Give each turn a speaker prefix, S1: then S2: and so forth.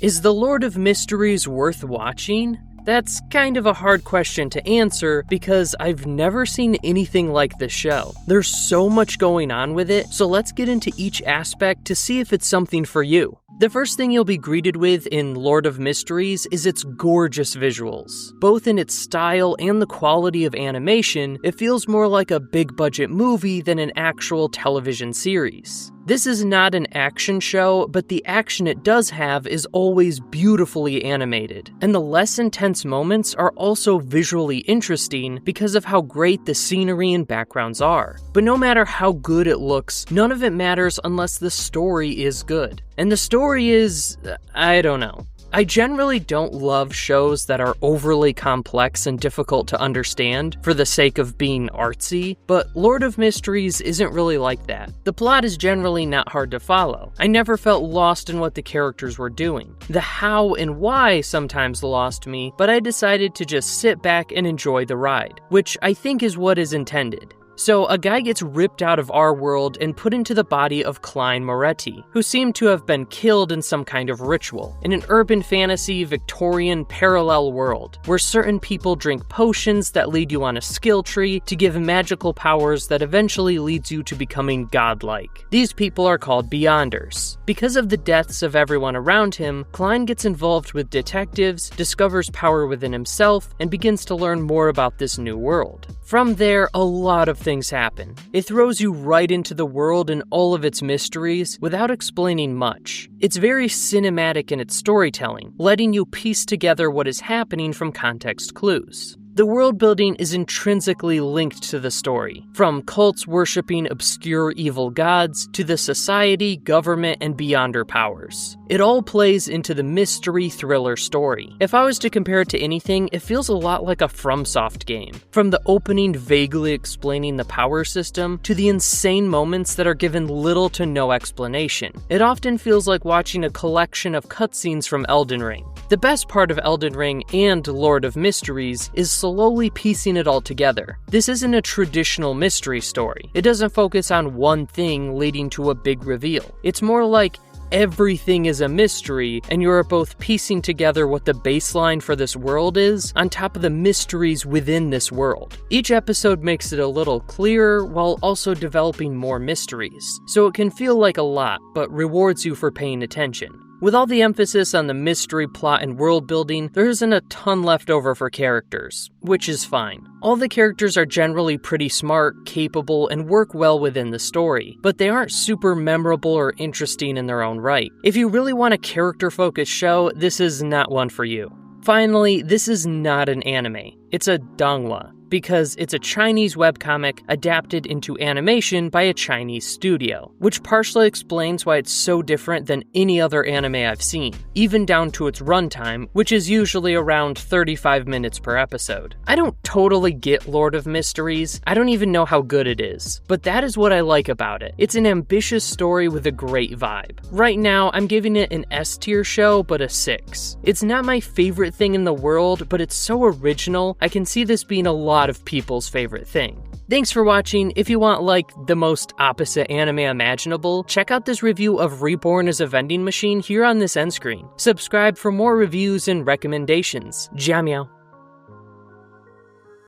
S1: Is The Lord of Mysteries worth watching? That's kind of a hard question to answer because I've never seen anything like this show. There's so much going on with it, so let's get into each aspect to see if it's something for you. The first thing you'll be greeted with in Lord of Mysteries is its gorgeous visuals. Both in its style and the quality of animation, it feels more like a big-budget movie than an actual television series. This is not an action show, but the action it does have is always beautifully animated, and the less intense moments are also visually interesting because of how great the scenery and backgrounds are. But no matter how good it looks, none of it matters unless the story is good. And the story is, I don't know. I generally don't love shows that are overly complex and difficult to understand for the sake of being artsy, but Lord of Mysteries isn't really like that. The plot is generally not hard to follow. I never felt lost in what the characters were doing. The how and why sometimes lost me, but I decided to just sit back and enjoy the ride, which I think is what is intended. So, a guy gets ripped out of our world and put into the body of Klein Moretti, who seemed to have been killed in some kind of ritual, in an urban fantasy Victorian parallel world, where certain people drink potions that lead you on a skill tree to give magical powers that eventually leads you to becoming godlike. These people are called Beyonders. Because of the deaths of everyone around him, Klein gets involved with detectives, discovers power within himself, and begins to learn more about this new world. From there, a lot of things happen. It throws you right into the world and all of its mysteries without explaining much. It's very cinematic in its storytelling, letting you piece together what is happening from context clues. The world building is intrinsically linked to the story, from cults worshipping obscure evil gods to the society, government, and beyonder powers. It all plays into the mystery thriller story. If I was to compare it to anything, it feels a lot like a FromSoft game. From the opening vaguely explaining the power system to the insane moments that are given little to no explanation. It often feels like watching a collection of cutscenes from Elden Ring. The best part of Elden Ring and Lord of Mysteries is slowly piecing it all together. This isn't a traditional mystery story. It doesn't focus on one thing leading to a big reveal. It's more like everything is a mystery, and you're both piecing together what the baseline for this world is on top of the mysteries within this world. Each episode makes it a little clearer while also developing more mysteries, so it can feel like a lot, but rewards you for paying attention. With all the emphasis on the mystery plot and world building, there isn't a ton left over for characters, which is fine. All the characters are generally pretty smart, capable, and work well within the story, but they aren't super memorable or interesting in their own right. If you really want a character-focused show, this is not one for you. Finally, this is not an anime. It's a donguha, because it's a Chinese webcomic adapted into animation by a Chinese studio, which partially explains why it's so different than any other anime I've seen, even down to its runtime, which is usually around 35 minutes per episode. I don't totally get Lord of Mysteries, I don't even know how good it is, but that is what I like about it. It's an ambitious story with a great vibe. Right now, I'm giving it an S-tier show, but a 6. It's not my favorite thing in the world, but it's so original, I can see this being a lot of people's favorite thing. Thanks for watching. If you want like the most opposite anime imaginable, check out this review of Reborn as a Vending Machine here on this end screen. Subscribe for more reviews and recommendations. Jiao miao.